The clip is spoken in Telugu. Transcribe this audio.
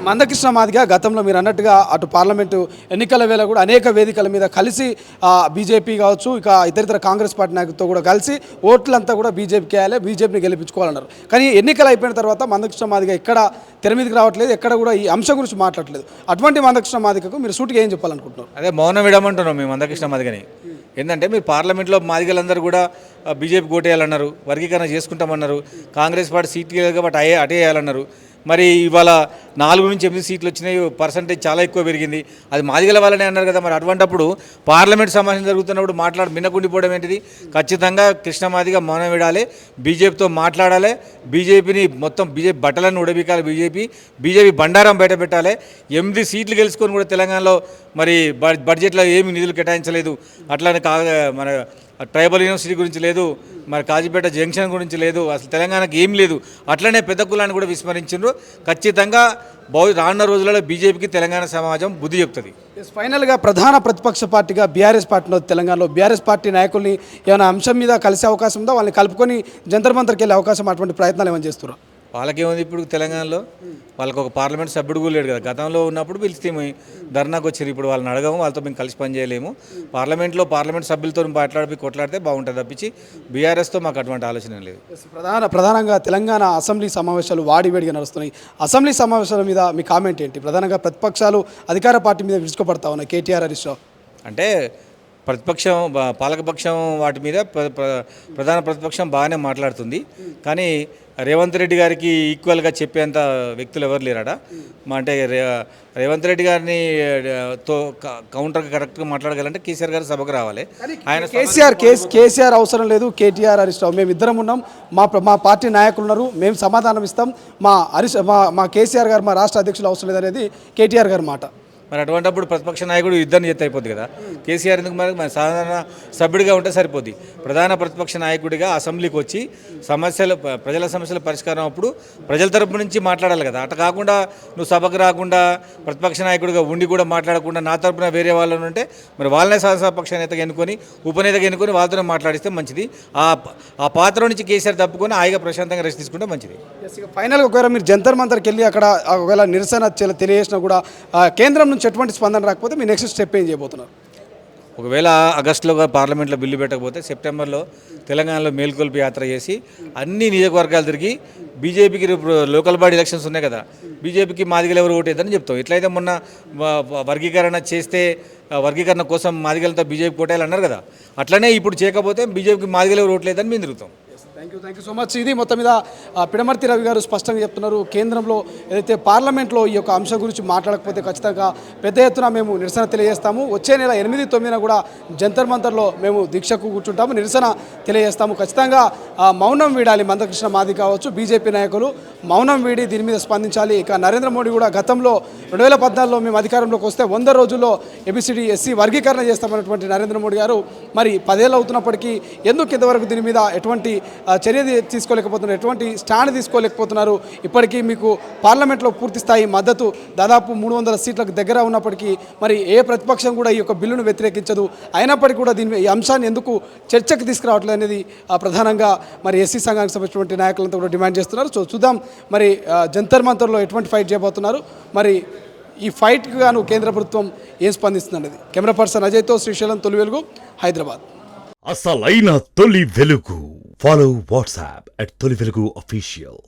మందకృష్ణ మాదిగ గతంలో మీరు అన్నట్టుగా అటు పార్లమెంటు ఎన్నికల వేళ కూడా అనేక వేదికల మీద కలిసి బీజేపీ కావచ్చు ఇక ఇతరితర కాంగ్రెస్ పార్టీ నాయకులతో కూడా కలిసి ఓట్లంతా కూడా బీజేపీకి వేయాలి, బీజేపీని గెలిపించుకోవాలన్నారు. కానీ ఎన్నికలు అయిపోయిన తర్వాత మందకృష్ణ మాదిగ ఎక్కడ తెర మీదకి రావట్లేదు, ఎక్కడ కూడా ఈ అంశం గురించి మాట్లాడలేదు. అటువంటి మందకృష్ణ మాదిగకు మీరు సూటిగా ఏం చెప్పాలనుకుంటున్నారు? అదే మౌనం విడమంటున్నాం మేము మందకృష్ణ మాదిగని. ఏంటంటే మీరు పార్లమెంట్లో మాదిగలందరూ కూడా బీజేపీ ఓటేయాలన్నారు, వర్గీకరణ చేసుకుంటామన్నారు, కాంగ్రెస్ పార్టీ సీట్లు కాబట్టి అటే వేయాలన్నారు. మరి ఇవాళ 4 నుంచి 8 సీట్లు వచ్చినాయి, పర్సంటేజ్ చాలా ఎక్కువ పెరిగింది. అది మాదిగల వల్లనే అన్నారు కదా. మరి అటువంటిప్పుడు పార్లమెంట్ సమావేశం జరుగుతున్నప్పుడు మిన్నకుండిపోవడం ఏంటిది? ఖచ్చితంగా కృష్ణ మాదిగ మౌనం విడాలి, బీజేపీతో మాట్లాడాలి, బీజేపీని మొత్తం బీజేపీ బట్టలను ఉడబికాలి, బీజేపీ బండారం బయట పెట్టాలి. 8 సీట్లు గెలుచుకొని కూడా తెలంగాణలో మరి బడ్జెట్లో ఏమి నిధులు కేటాయించలేదు. అట్లానే మన ట్రైబల్ యూనివర్సిటీ గురించి లేదు, మరి కాజీపేట జంక్షన్ గురించి లేదు, అసలు తెలంగాణకు ఏం లేదు. అట్లనే పెద్ద కులాన్ని కూడా విస్మరించారు. ఖచ్చితంగా రానున్న రోజులలో బీజేపీకి తెలంగాణ సమాజం బుద్ధి చెప్తుంది. ఫైనల్గా ప్రధాన ప్రతిపక్ష పార్టీగా బీఆర్ఎస్ పార్టీ ఉంది తెలంగాణలో. బీఆర్ఎస్ పార్టీ నాయకుల్ని ఏమైనా అంశం మీద కలిసే అవకాశం ఉందా? వాళ్ళని కలుపుకొని జంతర్ మంతర్కి వెళ్ళే అవకాశం, అటువంటి ప్రయత్నాలు ఏమైనా చేస్తున్నారు? వాళ్ళకేముంది ఇప్పుడు తెలంగాణలో? వాళ్ళకి ఒక పార్లమెంట్ సభ్యుడు కూడా లేడు కదా. గతంలో ఉన్నప్పుడు పిలిస్తే ధర్నాకు వచ్చారు. ఇప్పుడు వాళ్ళని అడగము, వాళ్ళతో మేము కలిసి పనిచేయలేము. పార్లమెంట్ సభ్యులతో మాట్లాడి కొట్లాడితే బాగుంటుంది తప్పించి బీఆర్ఎస్తో మాకు అటువంటి ఆలోచన లేదు. ప్రధానంగా తెలంగాణ అసెంబ్లీ సమావేశాలు వాడివేడిగా నడుస్తున్నాయి. అసెంబ్లీ సమావేశాల మీద మీ కామెంట్ ఏంటి? ప్రధానంగా ప్రతిపక్షాలు అధికార పార్టీ మీద విరుచుకుపడతా ఉన్నాయి. కేటీఆర్, హరీష్ రావు అంటే ప్రతిపక్షం పాలకపక్షం వాటి మీద ప్రధాన ప్రతిపక్షం బాగానే మాట్లాడుతుంది. కానీ రేవంత్ రెడ్డి గారికి ఈక్వల్గా చెప్పేంత వ్యక్తులు ఎవరు లేరాడా? అంటే రేవంత్ రెడ్డి గారిని కౌంటర్గా కరెక్ట్గా మాట్లాడగలంటే కేసీఆర్ గారు సభకు రావాలి. ఆయన కేసీఆర్ అవసరం లేదు, కేటీఆర్, హరీష్ రావు మేము ఇద్దరం ఉన్నాం, మా పార్టీ నాయకులు ఉన్నారు, మేము సమాధానం ఇస్తాం, మా కేసీఆర్ గారు మా రాష్ట్ర అధ్యక్షులు అవసరం లేదనేది కేటీఆర్ గారి మాట. మరి అటువంటిప్పుడు ప్రతిపక్ష నాయకుడు ఇద్దరిని చేస్తే అయిపోద్ది కదా. కేసీఆర్ ఎందుకు మరి సాధారణ సభ్యుడిగా ఉంటే సరిపోద్ది. ప్రధాన ప్రతిపక్ష నాయకుడిగా అసెంబ్లీకి వచ్చి ప్రజల సమస్యల పరిష్కారం అప్పుడు ప్రజల తరపు నుంచి మాట్లాడాలి కదా. అట్లా కాకుండా నువ్వు సభకు రాకుండా ప్రతిపక్ష నాయకుడిగా ఉండి కూడా మాట్లాడకుండా నా తరపున వేరే వాళ్ళు ఉంటే మరి వాళ్ళనే శాసనపక్ష నేతగా ఎన్నుకొని ఉపనేతగా ఎన్నుకొని వాళ్ళతోనే మాట్లాడిస్తే మంచిది. ఆ పాత్ర నుంచి కేసీఆర్ తప్పుకొని హాయిగా ప్రశాంతంగా రెస్ట్ తీసుకుంటే మంచిది. ఫైనల్గా ఒకవేళ మీరు జంతర్ మంతర్కి వెళ్ళి అక్కడ ఒకవేళ నిరసన తెలియజేసినా కూడా కేంద్రం నుంచి ఎటువంటి స్పందన రాకపోతే మీ నెక్స్ట్ స్టెప్ ఏం చేయబోతున్నారు? ఒకవేళ ఆగస్టులో పార్లమెంట్లో బిల్లు పెట్టకపోతే సెప్టెంబర్లో తెలంగాణలో మేల్కొల్పి యాత్ర చేసి అన్ని నియోజకవర్గాలు తిరిగి బీజేపీకి లోకల్ బాడీ ఎలక్షన్స్ ఉన్నాయి కదా, బీజేపీకి మాదిగలు ఎవరు ఓటేద్దని చెప్తాం. ఎట్లయితే మొన్న వర్గీకరణ చేస్తే వర్గీకరణ కోసం మాదిగలతో బీజేపీ కోటేయాలన్నారు కదా, అట్లనే ఇప్పుడు చేయకపోతే బీజేపీకి మాదిగలు ఎవరు ఓట్లేదని మేము తిరుగుతాం. Thank you so much. ఇది మొత్తం మీద పిడమర్తి రవి గారు స్పష్టంగా చెప్తున్నారు. కేంద్రంలో ఏదైతే పార్లమెంట్లో ఈ యొక్క అంశం గురించి మాట్లాడకపోతే ఖచ్చితంగా పెద్ద ఎత్తున మేము నిరసన తెలియజేస్తాము. వచ్చే నెల 8, 9 కూడా జంతర్ మంతర్లో మేము దీక్షకు కూర్చుంటాము, నిరసన తెలియజేస్తాము. ఖచ్చితంగా మౌనం వీడాలి మందకృష్ణ మాదిగ కావచ్చు, బీజేపీ నాయకులు మౌనం వీడి దీని మీద స్పందించాలి. ఇక నరేంద్ర మోడీ కూడా గతంలో 2014లో మేము అధికారంలోకి వస్తే 100 రోజుల్లో ABCD SC వర్గీకరణ చేస్తామన్నటువంటి నరేంద్ర మోడీ గారు మరి 10 ఏళ్ళు అవుతున్నప్పటికీ ఎందుకు ఇంతవరకు దీని మీద ఎటువంటి చర్య తీసుకోలేకపోతున్నారు, ఎటువంటి స్టాండ్ తీసుకోలేకపోతున్నారు? ఇప్పటికీ మీకు పార్లమెంట్లో పూర్తి స్థాయి మద్దతు దాదాపు 300 సీట్లకు దగ్గర ఉన్నప్పటికీ మరి ఏ ప్రతిపక్షం కూడా ఈ యొక్క బిల్లును వ్యతిరేకించదు. అయినప్పటికీ కూడా ఈ అంశాన్ని ఎందుకు చర్చకు తీసుకురావట్లేదు అనేది ప్రధానంగా మరి SC సంఘానికి సంబంధించినటువంటి నాయకులంతా కూడా డిమాండ్ చేస్తున్నారు. సో చూద్దాం మరి జంతర్ మంతర్లో ఎటువంటి ఫైట్ చేయబోతున్నారు, మరి ఈ ఫైట్కి గాను కేంద్ర ప్రభుత్వం ఏం స్పందిస్తుంది. కెమెరా పర్సన్ అజయ్తో శ్రీశైలం, తొలి వెలుగు, హైదరాబాద్. అసలైన తొలి వెలుగు. Follow WhatsApp @తొలి వెలుగు official.